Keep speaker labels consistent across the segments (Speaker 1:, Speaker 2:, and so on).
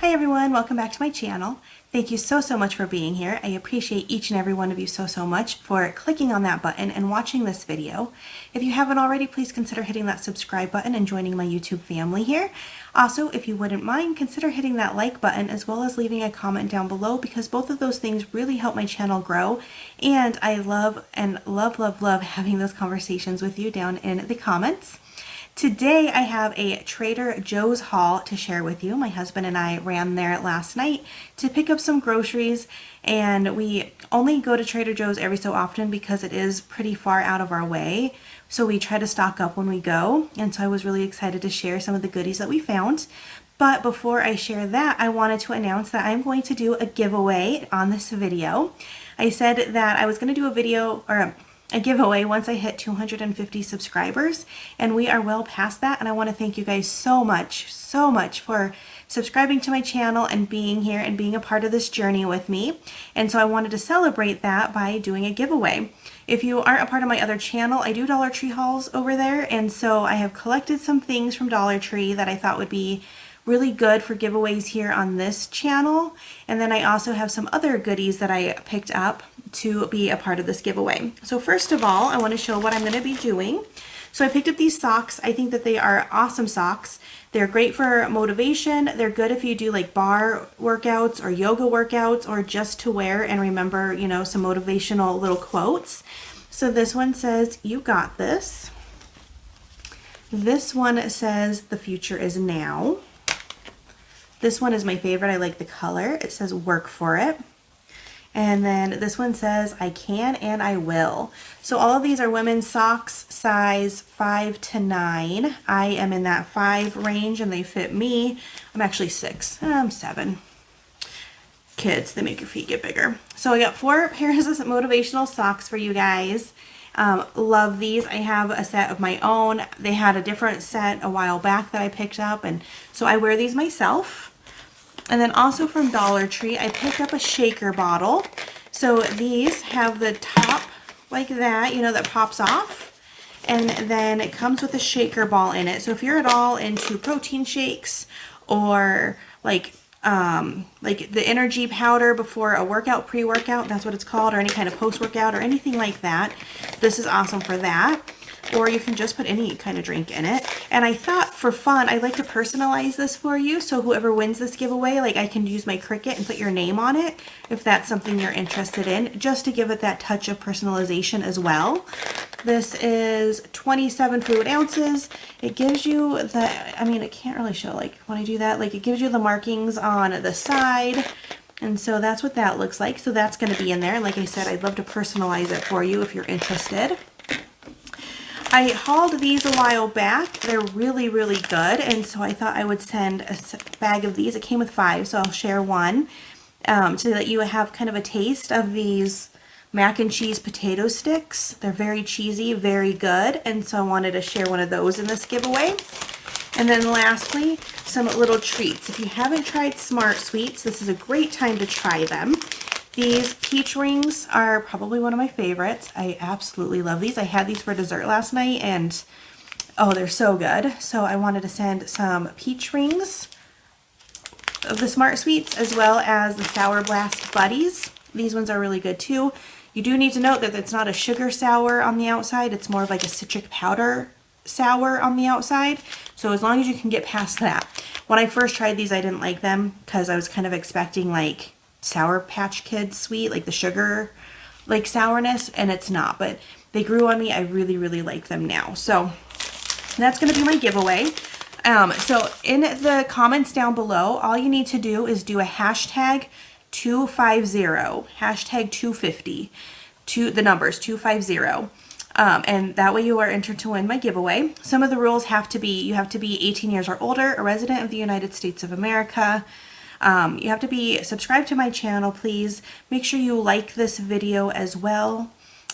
Speaker 1: Hi everyone, welcome back to my channel. Thank you so much for being here. I appreciate each and every one of you so much for clicking on that button and watching this video. If you haven't already, please consider hitting that subscribe button and joining my YouTube family here. Also, if you wouldn't mind, consider hitting that like button as well as leaving a comment down below, because both of those things really help my channel grow, and I love having those conversations with you down in the comments. Today I have a Trader Joe's haul to share with you. My husband and I ran there last night to pick up some groceries, and we only go to Trader Joe's every so often because it is pretty far out of our way. So we try to stock up when we go, and so I was really excited to share some of the goodies that we found. But before I share that, I wanted to announce that I'm going to do a giveaway on this video. I said that I was going to do a video or a giveaway once I hit 250 subscribers, and we are well past that, and I want to thank you guys so much for subscribing to my channel and being here and being a part of this journey with me. And so I wanted to celebrate that by doing a giveaway. If you aren't a part of my other channel, I do Dollar Tree hauls over there, and so I have collected some things from Dollar Tree that I thought would be really good for giveaways here on this channel. And then I also have some other goodies that I picked up to be a part of this giveaway. So first of all, I want to show what I'm going to be doing. So I picked up these socks. I think that they are awesome socks. They're great for motivation. They're good if you do like bar workouts or yoga workouts, or just to wear and remember, you know, some motivational little quotes. So this one says, "You got this." This one says, "The future is now." This one is my favorite. I like the color. It says, "Work for it." And then this one says, "I can and I will." So all of these are women's socks, size 5 to 9. I am in that 5 range and they fit me. I'm actually 6. I'm 7. Kids, they make your feet get bigger. So I got 4 pairs of motivational socks for you guys. Love these. I have a set of my own. They had a different set a while back that I picked up, and so I wear these myself. And then also from Dollar Tree, I picked up a shaker bottle. So these have the top like that, you know, that pops off. And then it comes with a shaker ball in it. So if you're at all into protein shakes or like the energy powder before a workout, pre-workout, that's what it's called, or any kind of post-workout or anything like that, this is awesome for that. Or you can just put any kind of drink in it. And I thought for fun, I'd like to personalize this for you. So whoever wins this giveaway, like I can use my Cricut and put your name on it if that's something you're interested in, just to give it that touch of personalization as well. This is 27 fluid ounces. It gives you the, I mean, it can't really show like when I do that, like it gives you the markings on the side. And so that's what that looks like. So that's going to be in there. Like I said, I'd love to personalize it for you if you're interested. I hauled these a while back. They're really good, and so I thought I would send a bag of these. It came with 5, so I'll share one so that you have kind of a taste of these mac and cheese potato sticks. They're very cheesy, very good, and so I wanted to share one of those in this giveaway. And then lastly, some little treats. If you haven't tried Smart Sweets, this is a great time to try them. These peach rings are probably one of my favorites. I absolutely love these. I had these for dessert last night, and oh, they're so good. So I wanted to send some peach rings of the Smart Sweets, as well as the Sour Blast Buddies. These ones are really good too. You do need to note that it's not a sugar sour on the outside. It's more of like a citric powder sour on the outside. So as long as you can get past that. When I first tried these, I didn't like them because I was kind of expecting like Sour Patch Kids sweet, like the sugar like sourness, and it's not, but they grew on me. I really like them now. So that's going to be my giveaway. So in the comments down below, all you need to do is do a hashtag 250, hashtag 250, the numbers 250. And that way you are entered to win my giveaway. Some of the rules have to be, you have to be 18 years or older, a resident of the United States of America. You have to be subscribed to my channel, please. Make sure you like this video as well,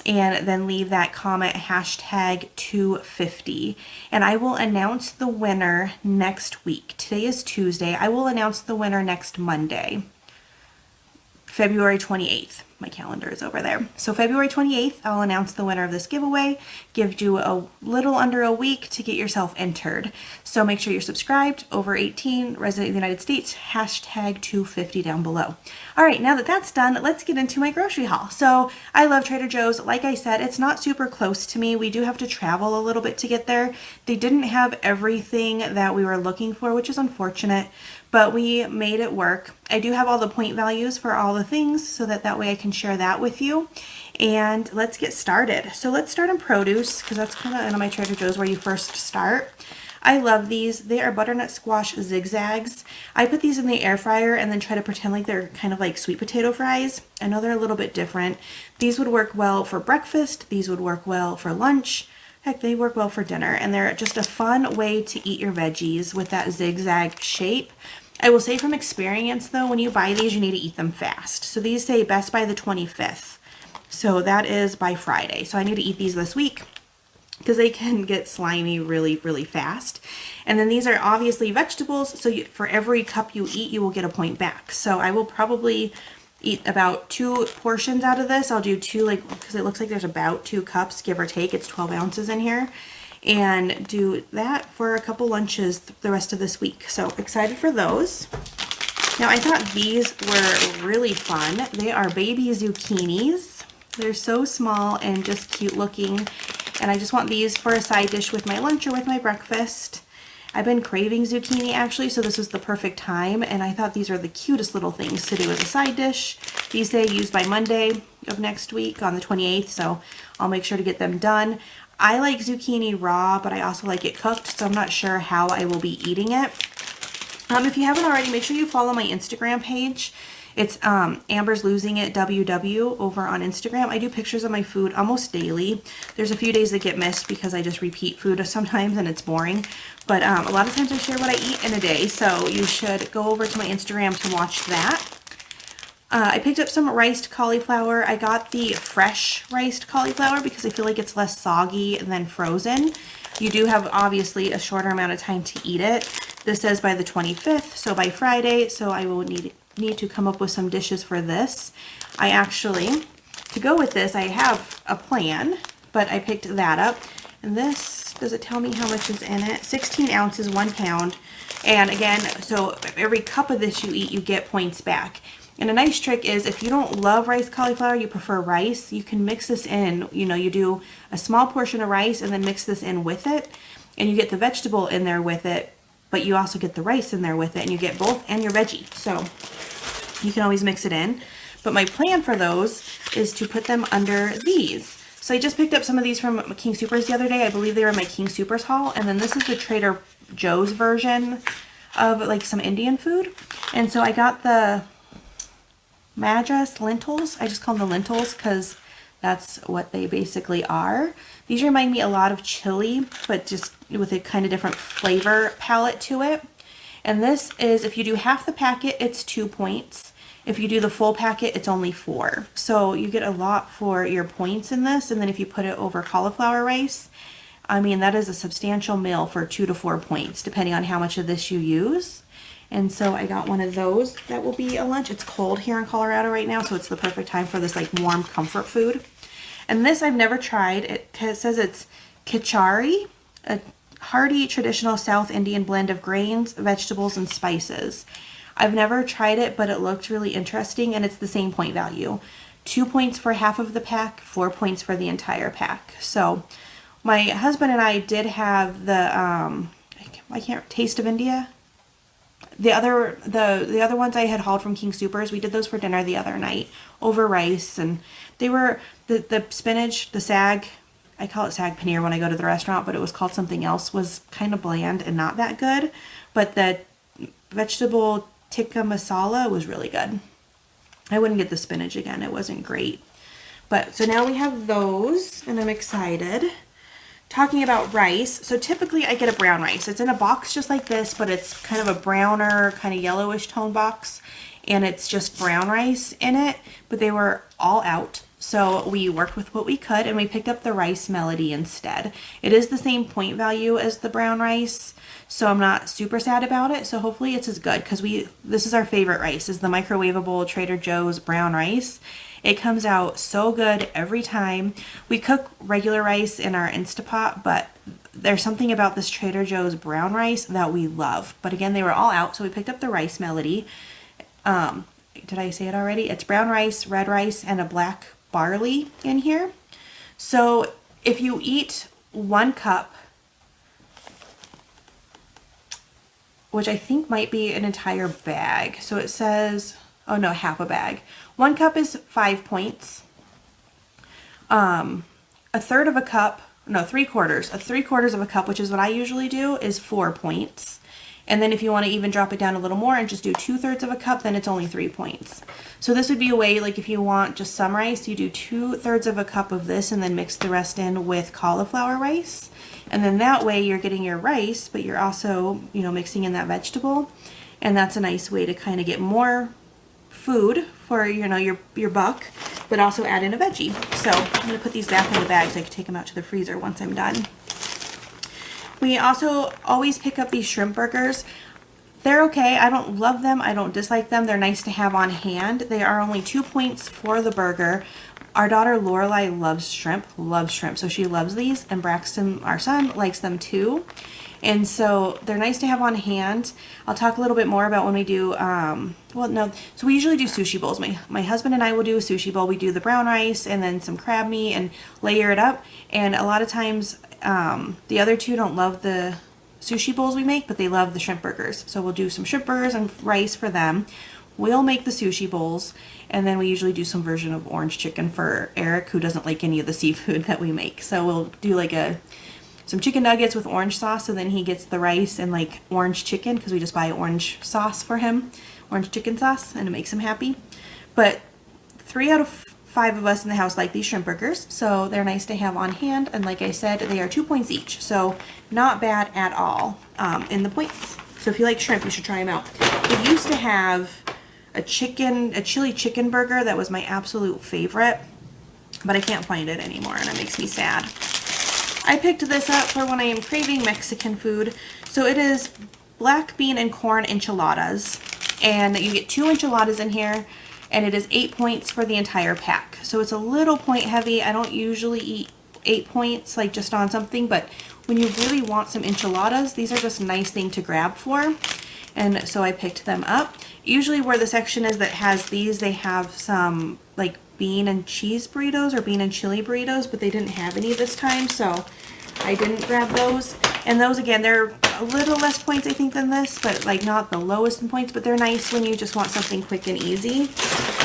Speaker 1: and then leave that comment hashtag 250. And I will announce the winner next week. Today is Tuesday. I will announce the winner next Monday, February 28th. my calendar is over there. So February 28th, I'll announce the winner of this giveaway. Gives you a little under a week to get yourself entered. So make sure you're subscribed, over 18, resident of the United States, hashtag 250 down below. All right, now that that's done, let's get into my grocery haul. So I love Trader Joe's. Like I said, it's not super close to me. We do have to travel a little bit to get there. They didn't have everything that we were looking for, which is unfortunate, but we made it work. I do have all the point values for all the things so that way I can share that with you. And let's get started. So let's start on produce, because that's kind of in my Trader Joe's where you first start. I love these. They are butternut squash zigzags. I put these in the air fryer and then try to pretend like they're kind of like sweet potato fries. I know they're a little bit different. These would work well for breakfast. These would work well for lunch. Heck, they work well for dinner, and they're just a fun way to eat your veggies with that zigzag shape. I will say from experience though, when you buy these, you need to eat them fast. So these say best by the 25th. So that is by Friday. So I need to eat these this week because they can get slimy really, really fast. And then these are obviously vegetables. So for every cup you eat, you will get a point back. So I will probably eat about 2 portions out of this. I'll do 2, because it looks like there's about 2 cups, give or take. It's 12 ounces in here. And do that for a couple lunches the rest of this week. So excited for those. Now I thought these were really fun. They are baby zucchinis. They're so small and just cute looking. And I just want these for a side dish with my lunch or with my breakfast. I've been craving zucchini actually, so this was the perfect time, and I thought these are the cutest little things to do as a side dish. These say used by Monday of next week on the 28th, so I'll make sure to get them done. I like zucchini raw, but I also like it cooked, so I'm not sure how I will be eating it. If you haven't already, make sure you follow my Instagram page. It's Amber's Losing It WW over on Instagram. I do pictures of my food almost daily. There's a few days that get missed because I just repeat food sometimes and it's boring. But a lot of times I share what I eat in a day, so you should go over to my Instagram to watch that. I picked up some riced cauliflower. I got the fresh riced cauliflower because I feel like it's less soggy than frozen. You do have obviously a shorter amount of time to eat it. This says by the 25th, so by Friday, so I will need to come up with some dishes for this. I actually, to go with this, I have a plan, but I picked that up. And this, does it tell me how much is in it? 16 ounces, 1 pound. And again, so every cup of this you eat, you get points back. And a nice trick is if you don't love rice cauliflower, you prefer rice, you can mix this in. You know, you do a small portion of rice and then mix this in with it, and you get the vegetable in there with it, but you also get the rice in there with it, and you get both and your veggie. So you can always mix it in. But my plan for those is to put them under these. So I just picked up some of these from King Soopers the other day. I believe they were in my King Soopers haul. And then this is the Trader Joe's version of like some Indian food. And so I got the Madras lentils. I just call them the lentils because that's what they basically are. These remind me a lot of chili, but just with a kind of different flavor palette to it. And this is, if you do half the packet, it's 2 points. If you do the full packet, it's only 4. So you get a lot for your points in this. And then if you put it over cauliflower rice, I mean, that is a substantial meal for 2 to 4 points, depending on how much of this you use. And so I got one of those that will be a lunch. It's cold here in Colorado right now, so it's the perfect time for this like warm comfort food. And this I've never tried. It says it's khichdi, a hearty traditional South Indian blend of grains, vegetables, and spices. I've never tried it, but it looked really interesting, and it's the same point value. 2 points for half of the pack, 4 points for the entire pack. So my husband and I did have the Taste of India. The other ones I had hauled from King Soopers, we did those for dinner the other night over rice, and they were the spinach, the sag, I call it sag paneer when I go to the restaurant, but it was called something else, was kind of bland and not that good. But the vegetable tikka masala was really good. I wouldn't get the spinach again. It wasn't great. But so now we have those, and I'm excited. Talking about rice, so typically I get a brown rice. It's in a box just like this, but it's kind of a browner, kind of yellowish tone box, and it's just brown rice in it, but they were all out. So we worked with what we could, and we picked up the rice melody instead. It is the same point value as the brown rice, so I'm not super sad about it. So hopefully it's as good, because this is our favorite rice, is the microwavable Trader Joe's brown rice. It comes out so good every time. We cook regular rice in our Instapot, but there's something about this Trader Joe's brown rice that we love. But again, they were all out, so we picked up the Rice Melody. Did I say it already? It's brown rice, red rice, and a black barley in here. So if you eat 1 cup, which I think might be an entire bag. So it says, oh no, half a bag. 1 cup is 5 points. A third of a cup, no, 3/4. A 3/4 of a cup, which is what I usually do, is 4 points. And then if you want to even drop it down a little more and just do 2/3 of a cup, then it's only 3 points. So this would be a way, like if you want just some rice, you do 2/3 of a cup of this and then mix the rest in with cauliflower rice. And then that way you're getting your rice, but you're also, you know, mixing in that vegetable. And that's a nice way to kind of get more food for, you know, your buck, but also add in a veggie. So I'm going to put these back in the bag so I can take them out to the freezer once I'm done. We also always pick up these shrimp burgers. They're okay. I don't love them. I don't dislike them. They're nice to have on hand. They are only 2 points for the burger. Our daughter Lorelai loves shrimp, so she loves these, and Braxton, our son, likes them too. And so they're nice to have on hand. I'll talk a little bit more about when we do, so we usually do sushi bowls. My husband and I will do a sushi bowl. We do the brown rice and then some crab meat and layer it up. And a lot of times the other two don't love the sushi bowls we make, but they love the shrimp burgers. So we'll do some shrimp burgers and rice for them. We'll make the sushi bowls, and then we usually do some version of orange chicken for Eric, who doesn't like any of the seafood that we make. So we'll do like some chicken nuggets with orange sauce, so then he gets the rice and like orange chicken, because we just buy orange sauce for him, orange chicken sauce, and it makes him happy. But 3 out of 5 of us in the house like these shrimp burgers, so they're nice to have on hand. And like I said, they are 2 points each, so not bad at all in the points. So if you like shrimp, you should try them out. We used to have a chili chicken burger that was my absolute favorite, but I can't find it anymore, and it makes me sad. I picked this up for when I am craving Mexican food. So it is black bean and corn enchiladas, and you get 2 enchiladas in here, and it is 8 points for the entire pack. So it's a little point heavy. I don't usually eat 8 points like just on something, but when you really want some enchiladas, these are just a nice thing to grab for. And so I picked them up. Usually where the section is that has these, they have some like bean and cheese burritos or bean and chili burritos, but they didn't have any this time, so I didn't grab those. And those, again, they're a little less points I think than this, but like not the lowest in points, but they're nice when you just want something quick and easy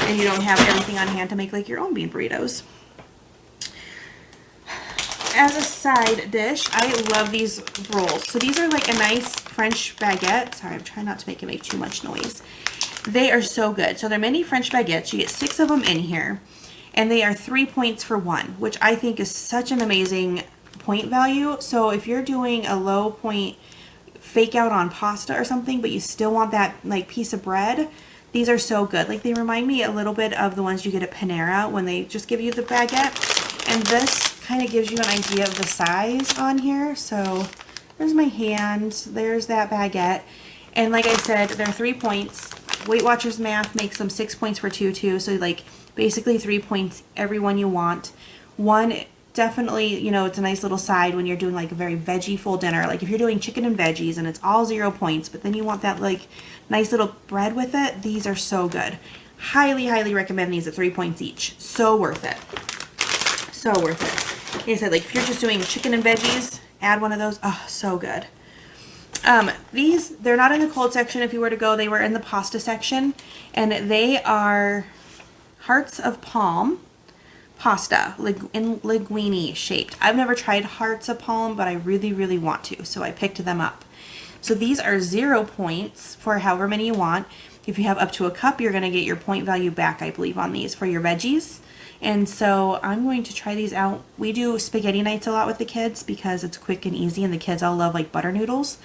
Speaker 1: and you don't have everything on hand to make like your own bean burritos. As a side dish, I love these rolls. So these are like a nice French baguette. Sorry, I'm trying not to make it make too much noise. They are so good. So they're mini French baguettes. You get 6 of them in here, and they are 3 points for 1, which I think is such an amazing point value. So if you're doing a low point fake out on pasta or something, but you still want that like piece of bread, these are so good. Like they remind me a little bit of the ones you get at Panera when they just give you the baguette. And this kind of gives you an idea of the size on here. So there's my hand, there's that baguette. And like I said, they're 3 points. Weight Watchers math makes them 6 points for 2 too. So like basically 3 points every one you want. One, definitely, you know, it's a nice little side when you're doing like a very veggie full dinner. Like if you're doing chicken and veggies and it's all 0 points, but then you want that like nice little bread with it, these are so good. Highly, highly recommend these at 3 points each. So worth it. So worth it. Like I said, like if you're just doing chicken and veggies, add one of those. Oh, so good. These, they're not in the cold section if you were to go. They were in the pasta section, and they are hearts of palm pasta in linguine shaped. I've never tried hearts of palm, but I really, really want to, so I picked them up. So these are 0 points for however many you want. If you have up to a cup, you're going to get your point value back, I believe, on these for your veggies. And so I'm going to try these out. We do spaghetti nights a lot with the kids because it's quick and easy, and the kids all love like butter noodles.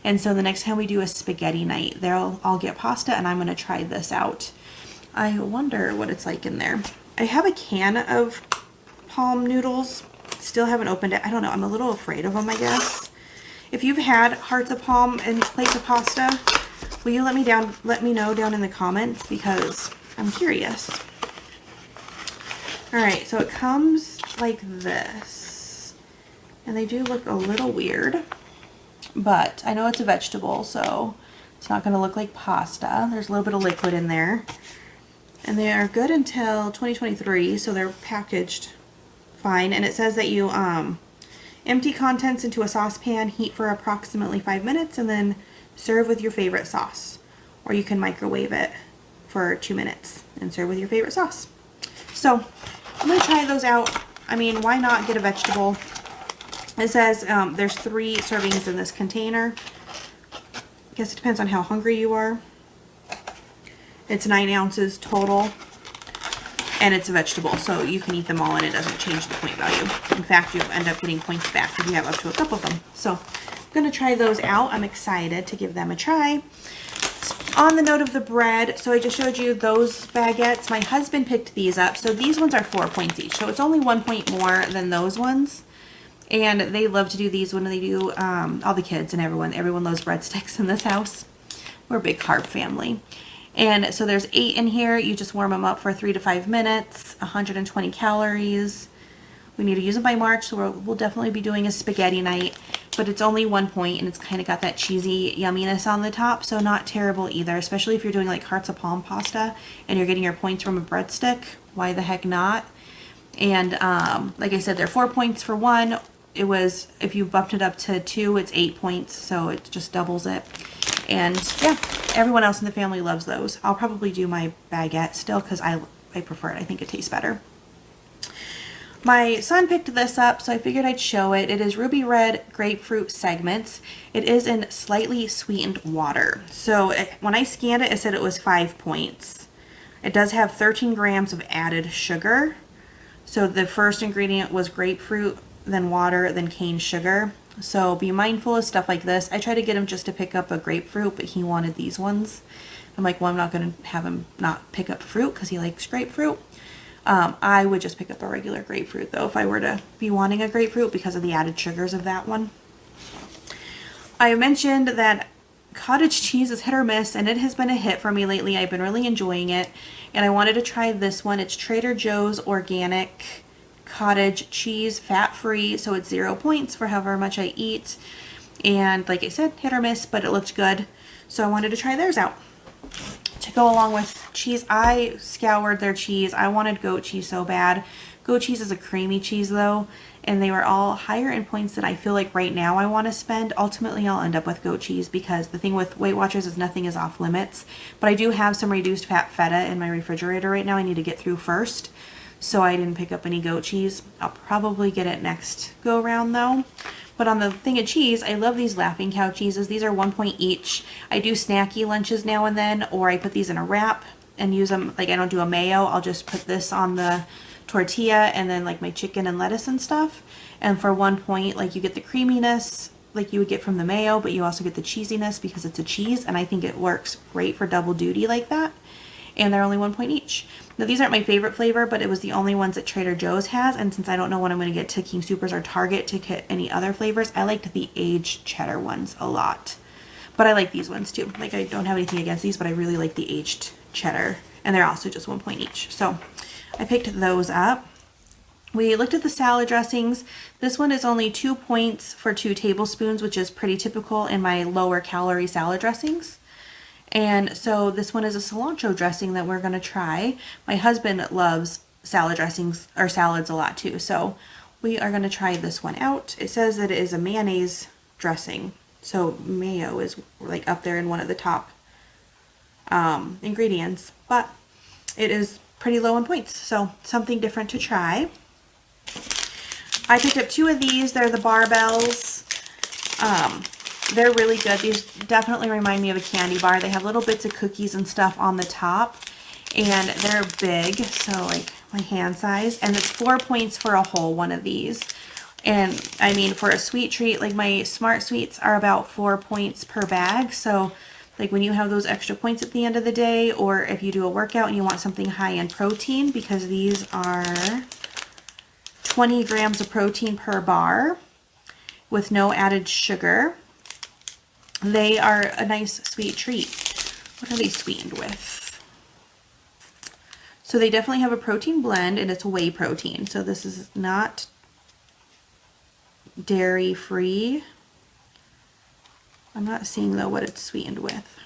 Speaker 1: And so the next time we do a spaghetti night, they'll all get pasta, and I'm going to try this out. I wonder what it's like in there. I have a can of palm noodles. Still haven't opened it. I don't know. I'm a little afraid of them, I guess. If you've had hearts of palm in place of pasta, will you let me know down in the comments, because I'm curious. All right, so it comes like this, and they do look a little weird, but I know it's a vegetable, so it's not gonna look like pasta. There's a little bit of liquid in there, and they are good until 2023, so they're packaged fine. And it says that you empty contents into a saucepan, heat for approximately 5 minutes, and then serve with your favorite sauce. Or you can microwave it for 2 minutes and serve with your favorite sauce. So I'm going to try those out. I mean, why not get a vegetable? It says there's 3 servings in this container. I guess it depends on how hungry you are. It's 9 ounces total. And it's a vegetable, so you can eat them all and it doesn't change the point value. In fact, you end up getting points back if you have up to a cup of them. So I'm going to try those out. I'm excited to give them a try. On the note of the bread, so I just showed you those baguettes. My husband picked these up. So these ones are 4 points each. So it's only 1 point more than those ones. And they love to do these when they do, all the kids and everyone loves breadsticks in this house. We're a big carb family. And so there's 8 in here. You just warm them up for 3 to 5 minutes, 120 calories. We need to use them by March, so we'll definitely be doing a spaghetti night. But it's only 1 point, and it's kind of got that cheesy yumminess on the top, so not terrible either, especially if you're doing like hearts of palm pasta and you're getting your points from a breadstick. Why the heck not? And like I said, they're 4 points for one. It was, if you bumped it up to 2, it's 8 points, so it just doubles it. And yeah, everyone else in the family loves those. I'll probably do my baguette still because I prefer it. I think it tastes better. My son picked this up, so I figured I'd show it. It is ruby red grapefruit segments. It is in slightly sweetened water. So when I scanned it, it said it was 5 points. It does have 13 grams of added sugar. So the first ingredient was grapefruit, then water, then cane sugar. So be mindful of stuff like this. I tried to get him just to pick up a grapefruit, but he wanted these ones. I'm like, well, I'm not going to have him not pick up fruit because he likes grapefruit. I would just pick up a regular grapefruit, though, if I were to be wanting a grapefruit because of the added sugars of that one. I mentioned that cottage cheese is hit or miss, and it has been a hit for me lately. I've been really enjoying it, and I wanted to try this one. It's Trader Joe's organic cottage cheese, fat-free, so it's 0 points for however much I eat. And like I said, hit or miss, but it looked good, so I wanted to try theirs out. To go along with cheese, I scoured their cheese. I wanted goat cheese so bad. Goat cheese is a creamy cheese though, and they were all higher in points than I feel like right now I want to spend. Ultimately, I'll end up with goat cheese because the thing with Weight Watchers is nothing is off limits. But I do have some reduced fat feta in my refrigerator right now I need to get through first. So I didn't pick up any goat cheese. I'll probably get it next go around though. But on the thing of cheese, I love these Laughing Cow cheeses. These are 1 point each. I do snacky lunches now and then, or I put these in a wrap and use them. Like I don't do a mayo. I'll just put this on the tortilla and then like my chicken and lettuce and stuff. And for 1 point, like you get the creaminess like you would get from the mayo, but you also get the cheesiness because it's a cheese. And I think it works great for double duty like that. And they're only 1 point each. Now these aren't my favorite flavor, but it was the only ones that Trader Joe's has, and since I don't know when I'm going to get to King Soopers or Target to get any other flavors, I liked the aged cheddar ones a lot. But I like these ones too. Like I don't have anything against these, but I really like the aged cheddar, and they're also just 1 point each. So I picked those up. We looked at the salad dressings. This one is only 2 points for 2 tablespoons, which is pretty typical in my lower calorie salad dressings. And so this one is a cilantro dressing that we're going to try. My husband loves salad dressings or salads a lot too. So we are going to try this one out. It says that it is a mayonnaise dressing. So mayo is like up there in one of the top ingredients, but it is pretty low in points. So something different to try. I picked up 2 of these. They're the barbells. They're really good. These definitely remind me of a candy bar. They have little bits of cookies and stuff on the top, and they're big, so like my hand size, and it's 4 points for a whole one of these. And I mean, for a sweet treat, like my Smart Sweets are about 4 points per bag, so like when you have those extra points at the end of the day, or if you do a workout and you want something high in protein, because these are 20 grams of protein per bar with no added sugar. They are a nice sweet treat. What are they sweetened with? So they definitely have a protein blend, and it's whey protein. So this is not dairy free. I'm not seeing though what it's sweetened with.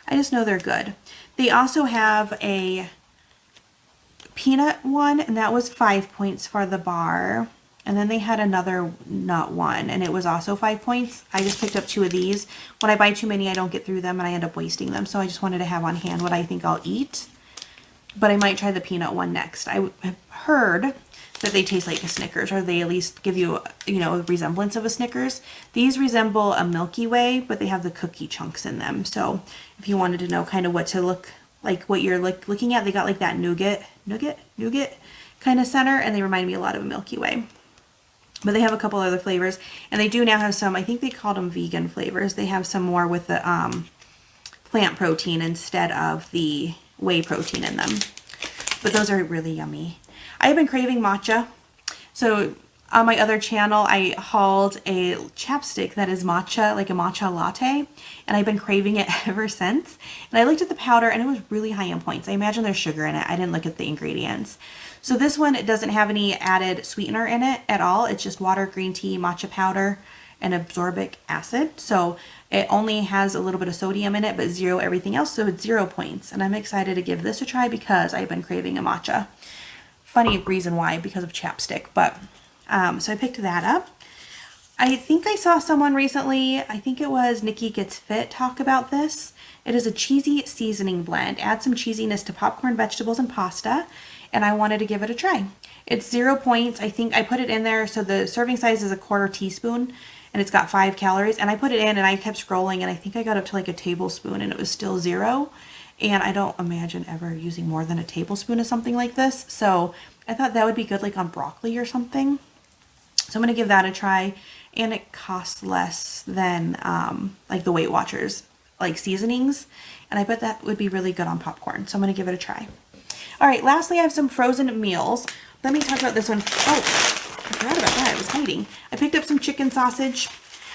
Speaker 1: I just know they're good. They also have a peanut one, and that was 5 points for the bar. And then they had another nut one, and it was also 5 points. I just picked up 2 of these. When I buy too many, I don't get through them and I end up wasting them. So I just wanted to have on hand what I think I'll eat. But I might try the peanut one next. I have heard that they taste like a Snickers, or they at least give you, you know, a resemblance of a Snickers. These resemble a Milky Way, but they have the cookie chunks in them. So if you wanted to know kind of what to look like, what you're looking at, they got like that nougat kind of center, and they remind me a lot of a Milky Way. But they have a couple other flavors, and they do now have some, I think they called them vegan flavors. They have some more with the plant protein instead of the whey protein in them. But those are really yummy. I've been craving matcha. So on my other channel, I hauled a chapstick that is matcha, like a matcha latte, and I've been craving it ever since. And I looked at the powder, and it was really high in points. I imagine there's sugar in it. I didn't look at the ingredients. So this one, it doesn't have any added sweetener in it at all. It's just water, green tea, matcha powder, and absorbic acid. So it only has a little bit of sodium in it, but 0 everything else. So it's 0 points. And I'm excited to give this a try because I've been craving a matcha. Funny reason why, because of chapstick. But so I picked that up. I think I saw someone recently, I think it was Nikki Gets Fit, talk about this. It is a cheesy seasoning blend. Add some cheesiness to popcorn, vegetables, and pasta. And I wanted to give it a try. It's 0 points. I think I put it in there. So the serving size is a 1/4 teaspoon, and it's got 5 calories. And I put it in, and I kept scrolling, and I think I got up to like a tablespoon, and it was still 0. And I don't imagine ever using more than a tablespoon of something like this. So I thought that would be good like on broccoli or something. So I'm going to give that a try. And it costs less than like the Weight Watchers like seasonings. And I bet that would be really good on popcorn. So I'm going to give it a try. All right, lastly, I have some frozen meals. Let me talk about this one. Oh, I forgot about that. I was hiding. I picked up some chicken sausage.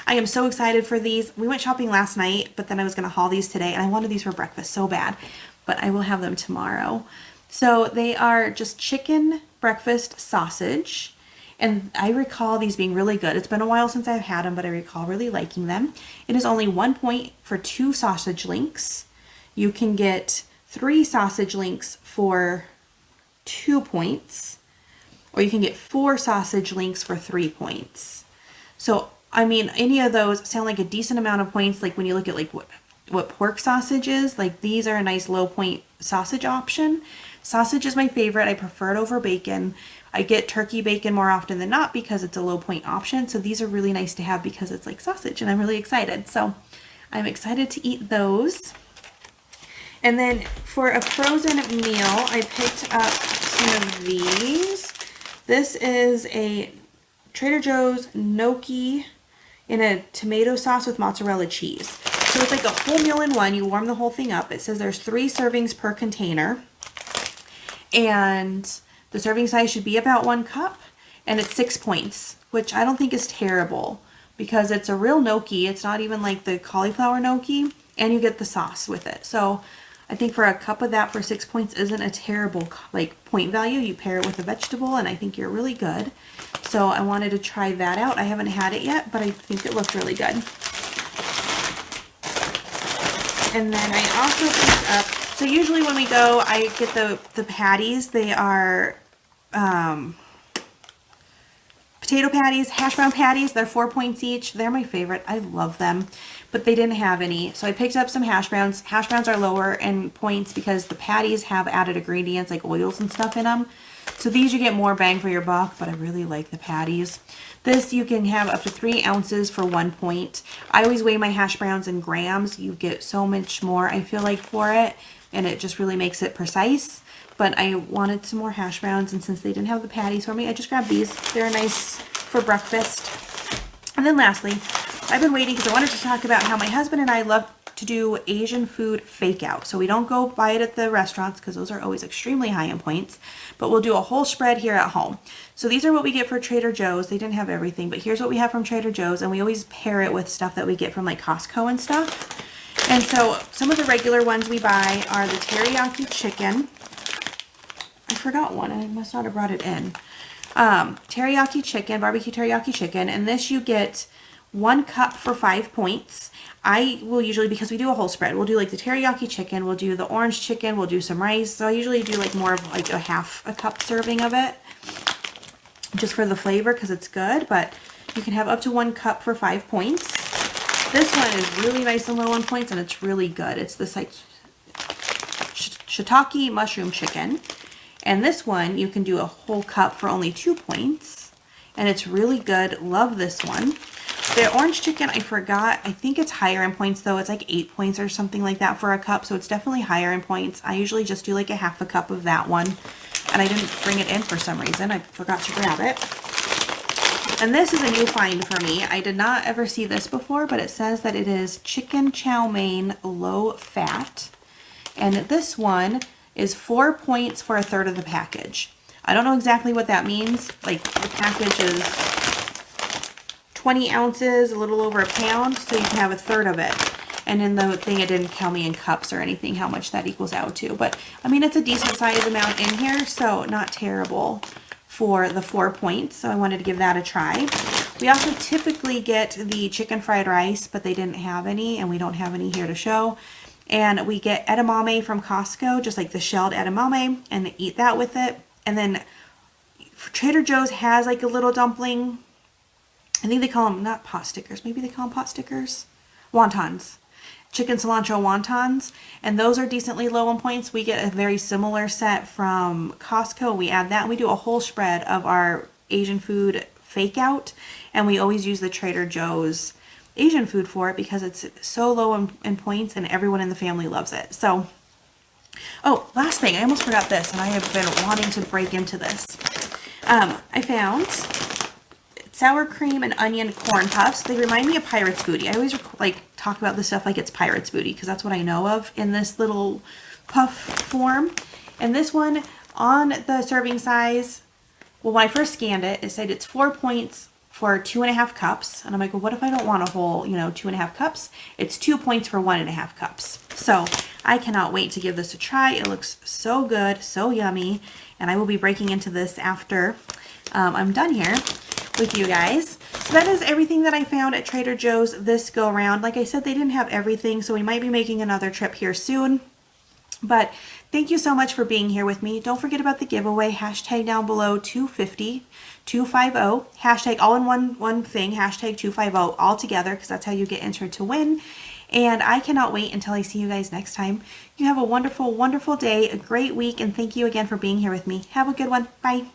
Speaker 1: I am so excited for these. We went shopping last night, but then I was going to haul these today, and I wanted these for breakfast so bad, but I will have them tomorrow. So they are just chicken breakfast sausage, and I recall these being really good. It's been a while since I've had them, but I recall really liking them. It is only 1 point for 2 sausage links. You can get 3 sausage links for 2 points, or you can get 4 sausage links for 3 points. So, I mean, any of those sound like a decent amount of points. Like when you look at like what pork sausage is, like these are a nice low point sausage option. Sausage is my favorite. I prefer it over bacon. I get turkey bacon more often than not because it's a low point option. So these are really nice to have because it's like sausage, and I'm really excited. So I'm excited to eat those. And then for a frozen meal, I picked up some of these. This is a Trader Joe's gnocchi in a tomato sauce with mozzarella cheese. So it's like a whole meal in one. You warm the whole thing up. It says there's 3 servings per container. And the serving size should be about 1 cup. And it's 6 points, which I don't think is terrible because it's a real gnocchi. It's not even like the cauliflower gnocchi. And you get the sauce with it. So I think for a cup of that for 6 points isn't a terrible like point value. You pair it with a vegetable, and I think you're really good. So I wanted to try that out. I haven't had it yet, but I think it looked really good. And then I also picked up, so usually when we go, I get the patties. They are potato patties, hash brown patties. They're 4 points each. They're my favorite. I love them. But they didn't have any. So I picked up some hash browns. Hash browns are lower in points because the patties have added ingredients like oils and stuff in them. So these you get more bang for your buck, but I really like the patties. This you can have up to 3 ounces for 1 point. I always weigh my hash browns in grams. You get so much more, I feel like, for it. And it just really makes it precise. But I wanted some more hash browns, and since they didn't have the patties for me, I just grabbed these. They're nice for breakfast. And then lastly, I've been waiting because I wanted to talk about how my husband and I love to do Asian food fake out. So we don't go buy it at the restaurants because those are always extremely high in points, but we'll do a whole spread here at home. So these are what we get for Trader Joe's. They didn't have everything, but here's what we have from Trader Joe's, and we always pair it with stuff that we get from like Costco and stuff. And so some of the regular ones we buy are the teriyaki chicken. I forgot one. I must not have brought it in. Teriyaki chicken, barbecue teriyaki chicken. And this you get 1 cup for 5 points. I will usually, because we do a whole spread, we'll do like the teriyaki chicken, we'll do the orange chicken, we'll do some rice. So I usually do like more of like a half a cup serving of it, just for the flavor because it's good. But you can have up to 1 cup for 5 points. This one is really nice and low on points, and it's really good. It's this like shiitake mushroom chicken. And this one, you can do a whole cup for only 2 points. And it's really good. Love this one. The orange chicken, I forgot. I think it's higher in points though. It's like 8 points or something like that for a cup. So it's definitely higher in points. I usually just do like a half a cup of that one. And I didn't bring it in for some reason. I forgot to grab it. And this is a new find for me. I did not ever see this before, but it says that it is chicken chow mein low fat. And this one is 4 points for 1/3 of the package. I don't know exactly what that means. Like the package is 20 ounces, a little over a pound, so you can have 1/3 of it. And in the thing, it didn't tell me in cups or anything how much that equals out to. But I mean, it's a decent size amount in here, so not terrible for the 4 points. So I wanted to give that a try. We also typically get the chicken fried rice, but they didn't have any, and we don't have any here to show. And we get edamame from Costco, just like the shelled edamame, and eat that with it. And then Trader Joe's has like a little dumpling. I think they call them, not pot stickers, maybe they call them pot stickers? Wontons. Chicken cilantro wontons. And those are decently low on points. We get a very similar set from Costco. We add that, and we do a whole spread of our Asian food fake out. And we always use the Trader Joe's Asian food for it because it's so low in points and everyone in the family loves it. So, oh, last thing, I almost forgot this, and I have been wanting to break into this. I found sour cream and onion corn puffs. They remind me of Pirate's Booty. I always like talk about this stuff like it's Pirate's Booty because that's what I know of in this little puff form. And this one on the serving size, well, when I first scanned it, it said it's 4 points for 2.5 cups. And I'm like, well, what if I don't want a whole, 2.5 cups? It's 2 points for 1.5 cups. So I cannot wait to give this a try. It looks so good, so yummy. And I will be breaking into this after I'm done here with you guys. So that is everything that I found at Trader Joe's this go around. Like I said, they didn't have everything, so we might be making another trip here soon. But thank you so much for being here with me. Don't forget about the giveaway. Hashtag down below 250, hashtag all in one thing, hashtag 250 all together, because that's how you get entered to win. And I cannot wait until I see you guys next time. You have a wonderful, wonderful day, a great week, and thank you again for being here with me. Have a good one. Bye.